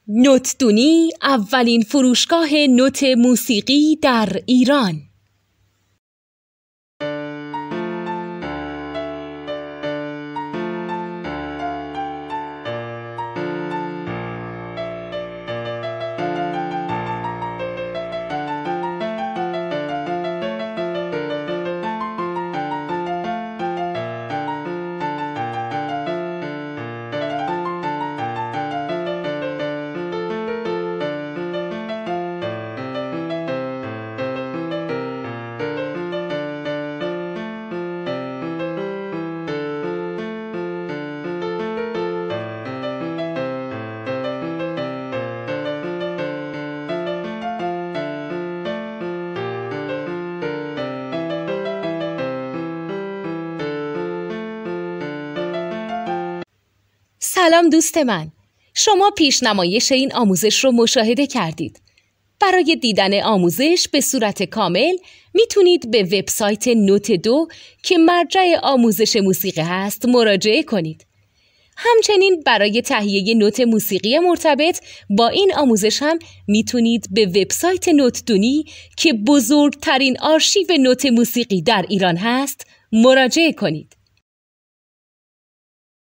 نوتدونی اولین فروشگاه نوت موسیقی در ایران. سلام دوست من، شما پیشنمایش این آموزش رو مشاهده کردید. برای دیدن آموزش به صورت کامل میتونید به وبسایت نوت 2 که مرجع آموزش موسیقی هست مراجعه کنید. همچنین برای تهیه نوت موسیقی مرتبط با این آموزش هم میتونید به وبسایت نوتدونی که بزرگترین آرشیو نوت موسیقی در ایران هست مراجعه کنید.